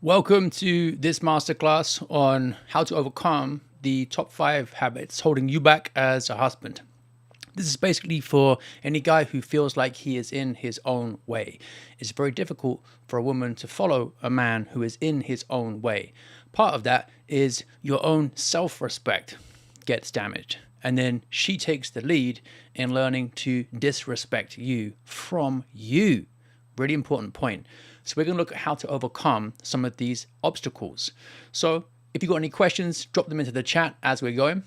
Welcome to this masterclass on how to overcome the top 5 habits holding you back as a husband. This is basically for any guy who feels like he is in his own way. It's very difficult for a woman to follow a man who is in his own way. Part of that is your own self-respect gets damaged. And then she takes the lead in learning to disrespect you from you. Really important point. So we're going to look at how to overcome some of these obstacles. So if you've got any questions, drop them into the chat as we're going.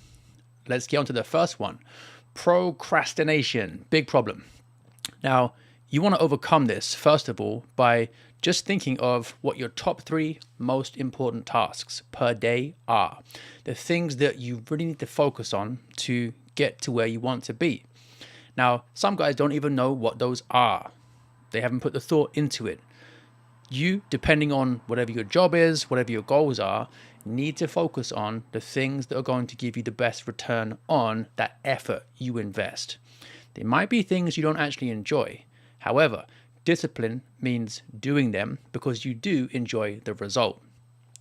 Let's get on to the first one. Procrastination, big problem. Now, you want to overcome this, first of all, by just thinking of what your top 3 most important tasks per day are. The things that you really need to focus on to get to where you want to be. Now, some guys don't even know what those are. They haven't put the thought into it. You, depending on whatever your job is, whatever your goals are, need to focus on the things that are going to give you the best return on that effort you invest. They might be things you don't actually enjoy. However, discipline means doing them because you do enjoy the result.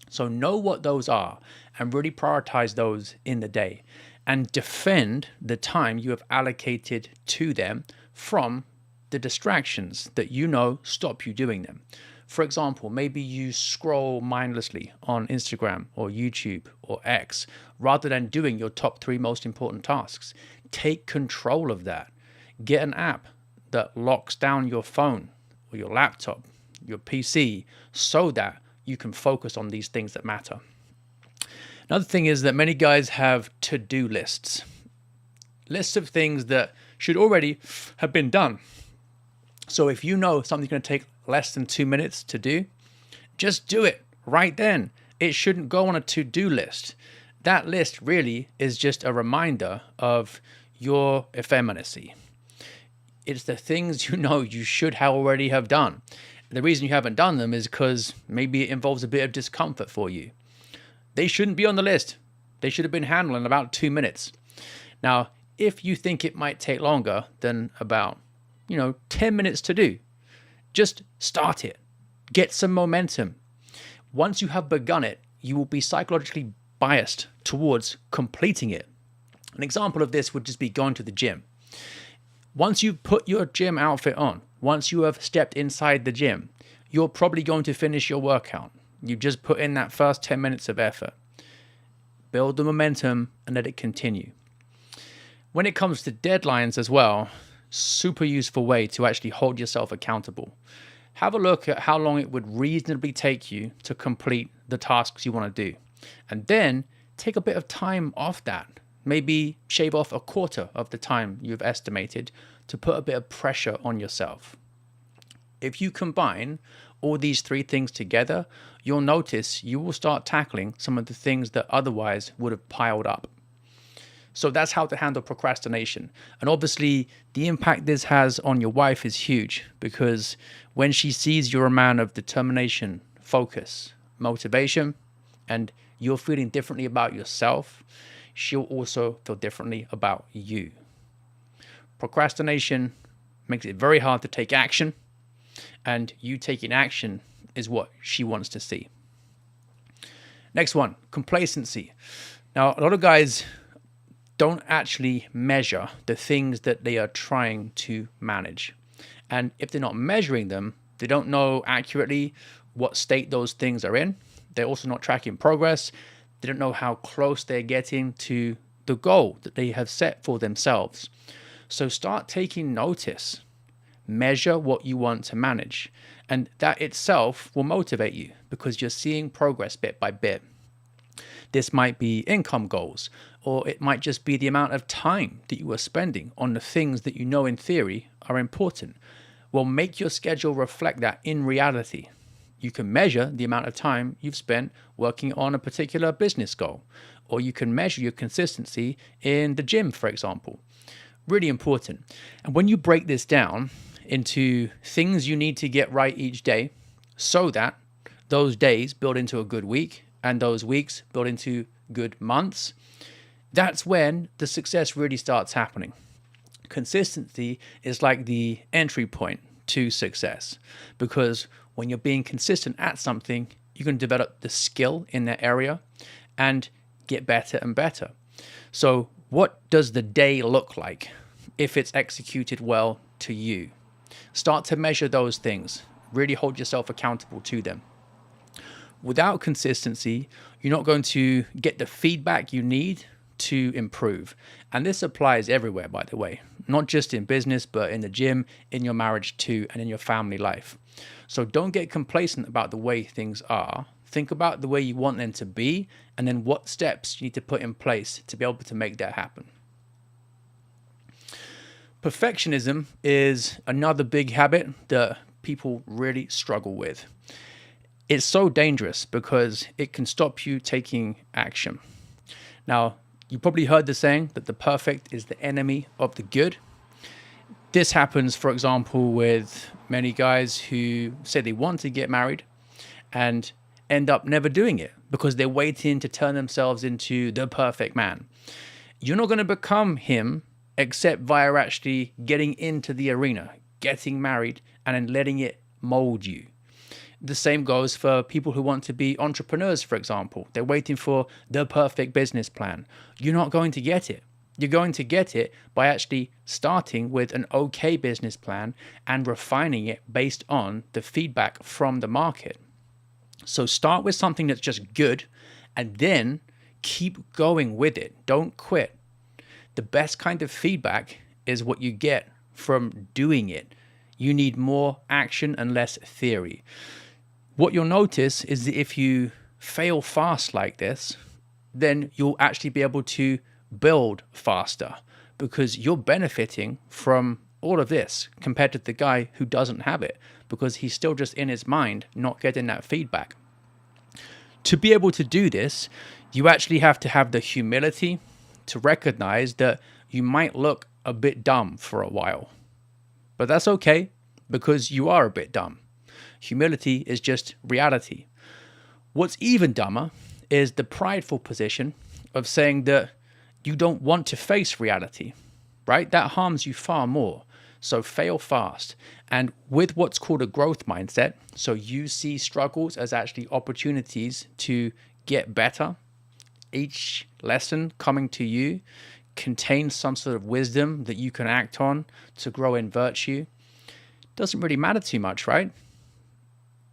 So know what those are and really prioritize those in the day and defend the time you have allocated to them from the distractions that you know stop you doing them. For example, maybe you scroll mindlessly on Instagram or YouTube or X rather than doing your top 3 most important tasks. Take control of that. Get an app that locks down your phone or your laptop, your PC, so that you can focus on these things that matter. Another thing is that many guys have to-do lists. Lists of things that should already have been done. So if you know something's going to take less than 2 minutes to do, just do it right then. It shouldn't go on a to-do list. That list really is just a reminder of your effeminacy. It's the things you know you should already have done. The reason you haven't done them is because maybe it involves a bit of discomfort for you. They shouldn't be on the list. They should have been handled in about 2 minutes. Now, if you think it might take longer than about 10 minutes to do, just start it. Get some momentum. Once you have begun it, you will be psychologically biased towards completing it. An example of this would just be going to the gym. Once you put your gym outfit on, once you have stepped inside the gym, you're probably going to finish your workout. You just put in that first 10 minutes of effort. Build the momentum and let it continue. When it comes to deadlines as well, super useful way to actually hold yourself accountable. Have a look at how long it would reasonably take you to complete the tasks you want to do. And then take a bit of time off that. Maybe shave off a quarter of the time you've estimated to put a bit of pressure on yourself. If you combine all these 3 things together, you'll notice you will start tackling some of the things that otherwise would have piled up. So that's how to handle procrastination. And obviously, the impact this has on your wife is huge because when she sees you're a man of determination, focus, motivation, and you're feeling differently about yourself, she'll also feel differently about you. Procrastination makes it very hard to take action, and you taking action is what she wants to see. Next one, complacency. Now, a lot of guys don't actually measure the things that they are trying to manage. And if they're not measuring them, they don't know accurately what state those things are in. They're also not tracking progress. They don't know how close they're getting to the goal that they have set for themselves. So start taking notice. Measure what you want to manage. And that itself will motivate you because you're seeing progress bit by bit. This might be income goals, or it might just be the amount of time that you are spending on the things that you know in theory are important. Well, make your schedule reflect that in reality. You can measure the amount of time you've spent working on a particular business goal, or you can measure your consistency in the gym, for example. Really important. And when you break this down into things you need to get right each day so that those days build into a good week and those weeks build into good months, that's when the success really starts happening. Consistency is like the entry point to success, because when you're being consistent at something, you're going to develop the skill in that area and get better and better. So what does the day look like if it's executed well to you? Start to measure those things. Really hold yourself accountable to them. Without consistency, you're not going to get the feedback you need to improve. And this applies everywhere, by the way, not just in business, but in the gym, in your marriage too, and in your family life. So don't get complacent about the way things are. Think about the way you want them to be, and then what steps you need to put in place to be able to make that happen. Perfectionism is another big habit that people really struggle with. It's so dangerous because it can stop you taking action. Now, you probably heard the saying that the perfect is the enemy of the good. This happens, for example, with many guys who say they want to get married and end up never doing it because they're waiting to turn themselves into the perfect man. You're not going to become him except via actually getting into the arena, getting married, and then letting it mold you. The same goes for people who want to be entrepreneurs, for example. They're waiting for the perfect business plan. You're not going to get it. You're going to get it by actually starting with an okay business plan and refining it based on the feedback from the market. So start with something that's just good and then keep going with it. Don't quit. The best kind of feedback is what you get from doing it. You need more action and less theory. What you'll notice is that if you fail fast like this, then you'll actually be able to build faster because you're benefiting from all of this compared to the guy who doesn't have it because he's still just in his mind, not getting that feedback. To be able to do this, you actually have to have the humility to recognize that you might look a bit dumb for a while. But that's okay because you are a bit dumb. Humility is just reality. What's even dumber is the prideful position of saying that you don't want to face reality, right? That harms you far more. So fail fast. And with what's called a growth mindset, so you see struggles as actually opportunities to get better. Each lesson coming to you contains some sort of wisdom that you can act on to grow in virtue. Doesn't really matter too much, right?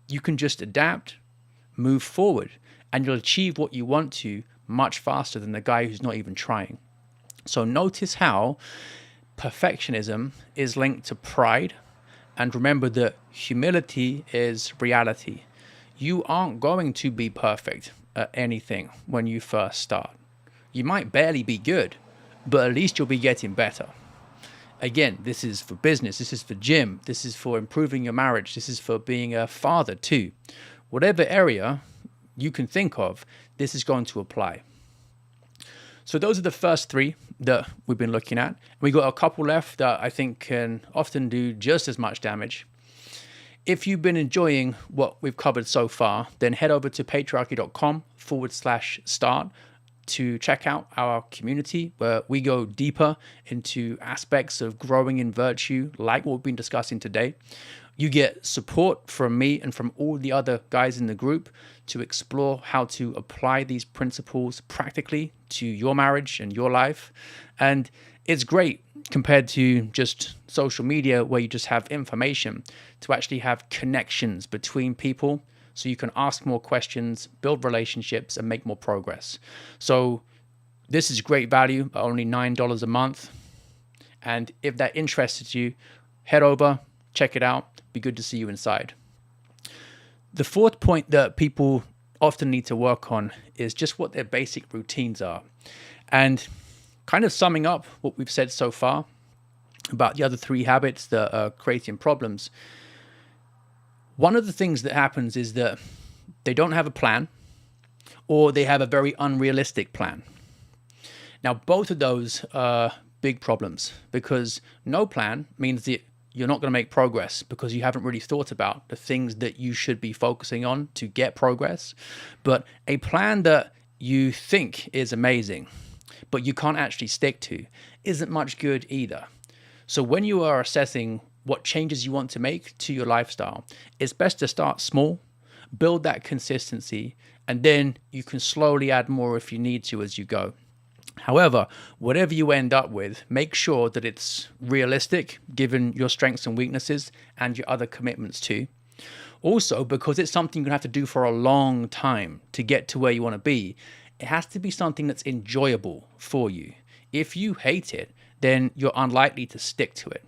You can just adapt, move forward, and you'll achieve what you want to much faster than the guy who's not even trying. So notice how perfectionism is linked to pride, and remember that humility is reality. You aren't going to be perfect at anything when you first start. You might barely be good, but at least you'll be getting better. Again, this is for business, this is for gym, this is for improving your marriage, this is for being a father too. Whatever area you can think of, this is going to apply. So those are the first three that we've been looking at. We got a couple left that I think can often do just as much damage. If you've been enjoying what we've covered so far, then head over to patriarchy.com/start to check out our community where we go deeper into aspects of growing in virtue, like what we've been discussing today. You get support from me and from all the other guys in the group to explore how to apply these principles practically to your marriage and your life. And it's great compared to just social media where you just have information to actually have connections between people so you can ask more questions, build relationships, and make more progress. So this is great value at only $9 a month. And if that interested you, head over, check it out. Be good to see you inside. The fourth point that people often need to work on is just what their basic routines are. And kind of summing up what we've said so far about the other three habits that are creating problems, one of the things that happens is that they don't have a plan or they have a very unrealistic plan. Now, both of those are big problems because no plan means that you're not going to make progress because you haven't really thought about the things that you should be focusing on to get progress. But a plan that you think is amazing, but you can't actually stick to, isn't much good either. So when you are assessing what changes you want to make to your lifestyle, it's best to start small build that consistency, and then you can slowly add more if you need to as you go. However, whatever you end up with, make sure that it's realistic given your strengths and weaknesses and your other commitments too. Also, because it's something you're going to have to do for a long time to get to where you want to be, it has to be something that's enjoyable for you. If you hate it, then you're unlikely to stick to it.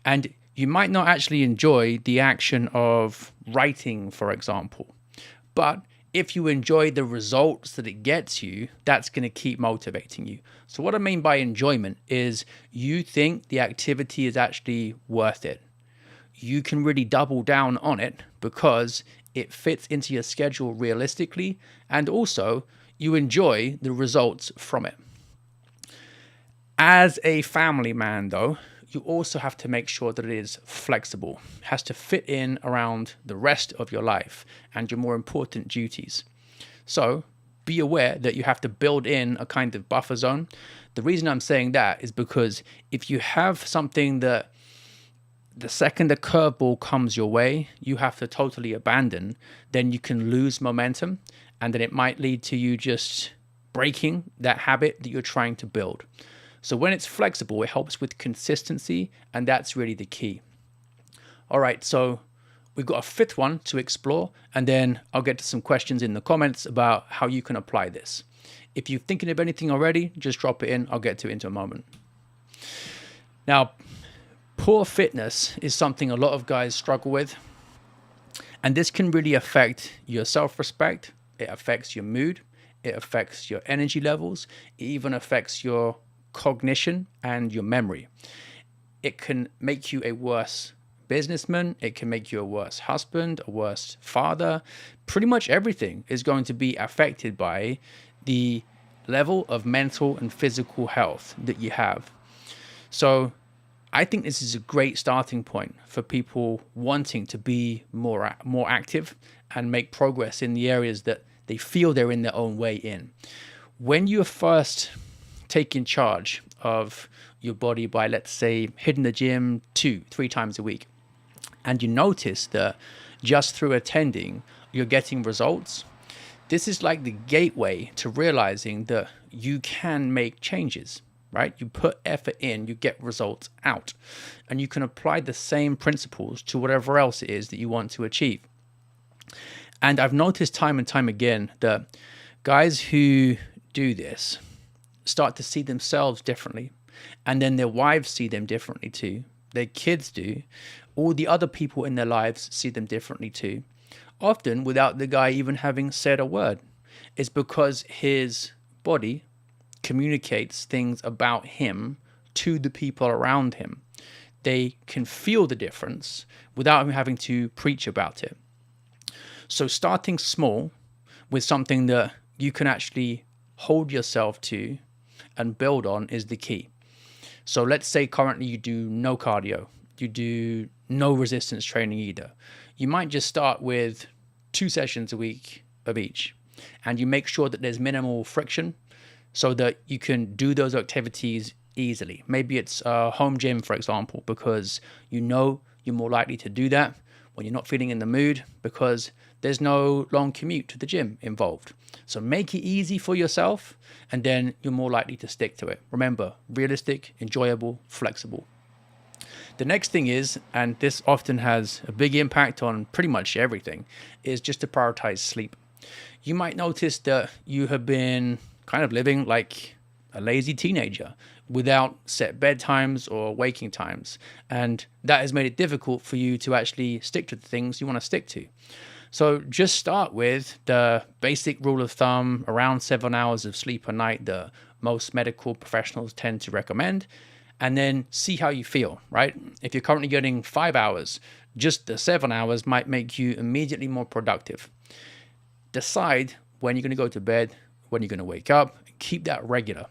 And you might not actually enjoy the action of writing, for example, but if you enjoy the results that it gets you, that's going to keep motivating you. So what I mean by enjoyment is you think the activity is actually worth it. You can really double down on it because it fits into your schedule realistically, and also you enjoy the results from it. As a family man, though, you also have to make sure that it is flexible. It has to fit in around the rest of your life and your more important duties. So be aware that you have to build in a kind of buffer zone. The reason I'm saying that is because if you have something that the second a curveball comes your way, you have to totally abandon, then you can lose momentum, and then it might lead to you just breaking that habit that you're trying to build. So when it's flexible, it helps with consistency, and that's really the key. All right, so we've got a fifth one to explore, and then I'll get to some questions in the comments about how you can apply this. If you're thinking of anything already, just drop it in. I'll get to it in a moment. Now, poor fitness is something a lot of guys struggle with, and this can really affect your self-respect. It affects your mood. It affects your energy levels. It even affects your cognition and your memory. It can make you a worse businessman. It can make you a worse husband, a worse father. Pretty much everything is going to be affected by the level of mental and physical health that you have. So I think this is a great starting point for people wanting to be more active and make progress in the areas that they feel they're in their own way in. When you're first taking charge of your body by, let's say, hitting the gym 2-3 times a week, and you notice that just through attending, you're getting results, this is like the gateway to realizing that you can make changes, right? You put effort in, you get results out, and you can apply the same principles to whatever else it is that you want to achieve. And I've noticed time and time again that guys who do this start to see themselves differently, and then their wives see them differently too. Their kids do. All the other people in their lives see them differently too, often without the guy even having said a word. It's because his body communicates things about him to the people around him. They can feel the difference without him having to preach about it. So starting small with something that you can actually hold yourself to and build on is the key. So let's say currently you do no cardio, you do no resistance training either. You might just start with 2 sessions a week of each, and you make sure that there's minimal friction so that you can do those activities easily. Maybe it's a home gym, for example, because you know you're more likely to do that when you're not feeling in the mood because there's no long commute to the gym involved. So make it easy for yourself, and then you're more likely to stick to it. Remember, realistic, enjoyable, flexible. The next thing is, and this often has a big impact on pretty much everything, is just to prioritize sleep. You might notice that you have been kind of living like a lazy teenager without set bedtimes or waking times, and that has made it difficult for you to actually stick to the things you want to stick to. So just start with the basic rule of thumb, around 7 hours of sleep a night that most medical professionals tend to recommend, and then see how you feel, right? If you're currently getting 5 hours, just the 7 hours might make you immediately more productive. Decide when you're going to go to bed, when you're going to wake up, and keep that regular.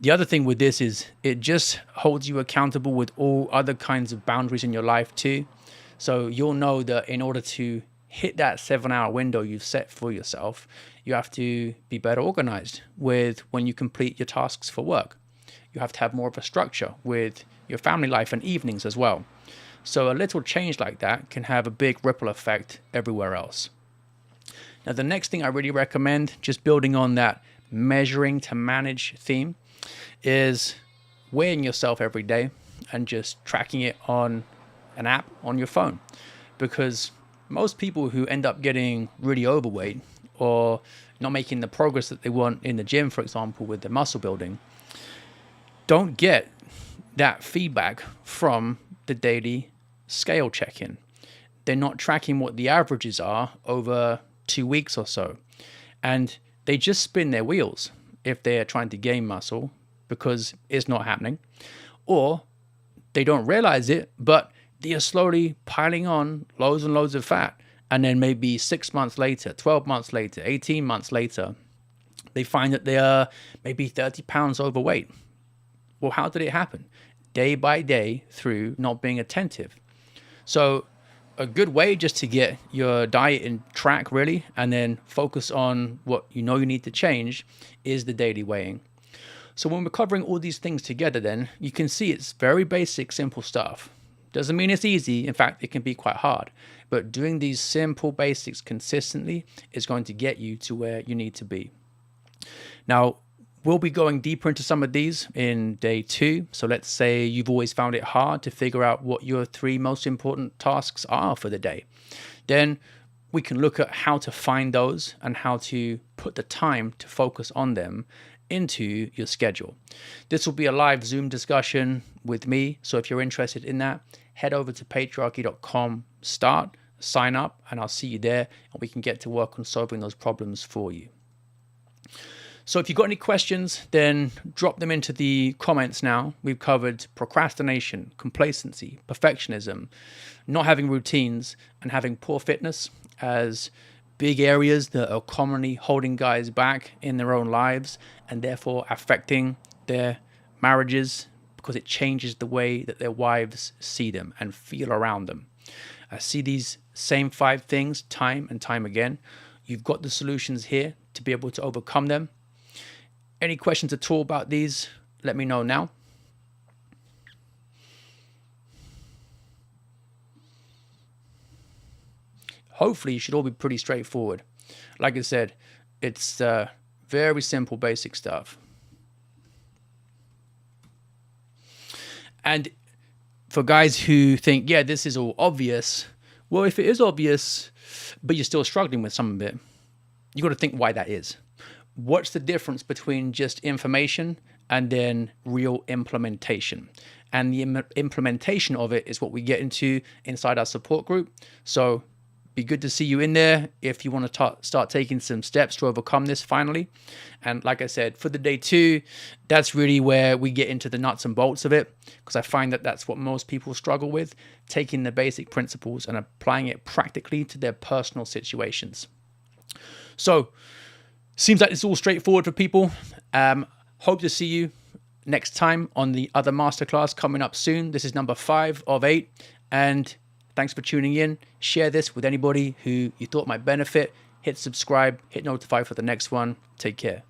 The other thing with this is it just holds you accountable with all other kinds of boundaries in your life too. So you'll know that in order to hit that 7-hour window you've set for yourself, you have to be better organized with when you complete your tasks for work. You have to have more of a structure with your family life and evenings as well. So a little change like that can have a big ripple effect everywhere else. Now, the next thing I really recommend, just building on that measuring to manage theme, is weighing yourself every day and just tracking it on an app on your phone. Because most people who end up getting really overweight or not making the progress that they want in the gym, for example, with their muscle building, don't get that feedback from the daily scale check-in. They're not tracking what the averages are over 2 weeks or so. And they just spin their wheels if they're trying to gain muscle because it's not happening. Or they don't realize it, but they are slowly piling on loads and loads of fat. And then maybe 6 months later, 12 months later, 18 months later, they find that they are maybe 30 pounds overweight. Well, how did it happen? Day by day through not being attentive. So a good way just to get your diet in track really, and then focus on what you know you need to change, is the daily weighing. So when we're covering all these things together, then you can see it's very basic, simple stuff. Doesn't mean it's easy. In fact, it can be quite hard. But doing these simple basics consistently is going to get you to where you need to be. Now, we'll be going deeper into some of these in day 2. So let's say you've always found it hard to figure out what your 3 most important tasks are for the day. Then we can look at how to find those and how to put the time to focus on them into your schedule. This will be a live Zoom discussion with me. So if you're interested in that, head over to patriarchy.com, sign up, and I'll see you there, and we can get to work on solving those problems for you. So if you've got any questions, then drop them into the comments now. We've covered procrastination, complacency, perfectionism, not having routines, and having poor fitness as big areas that are commonly holding guys back in their own lives and therefore affecting their marriages because it changes the way that their wives see them and feel around them. I see these same 5 things time and time again. You've got the solutions here to be able to overcome them. Any questions at all about these, let me know now. Hopefully, you should all be pretty straightforward. Like I said, it's very simple, basic stuff. And for guys who think, yeah, this is all obvious, well, if it is obvious, but you're still struggling with some of it, you got to think why that is. What's the difference between just information and then real implementation? And the implementation of it is what we get into inside our support group. So be good to see you in there if you want to start taking some steps to overcome this finally. And like I said, for the day 2, that's really where we get into the nuts and bolts of it, because I find that that's what most people struggle with, taking the basic principles and applying it practically to their personal situations. So seems like it's all straightforward for people. Hope to see you next time on the other masterclass coming up soon. This is number 5 of 8. And thanks for tuning in. Share this with anybody who you thought might benefit. Hit subscribe, hit notify for the next one. Take care.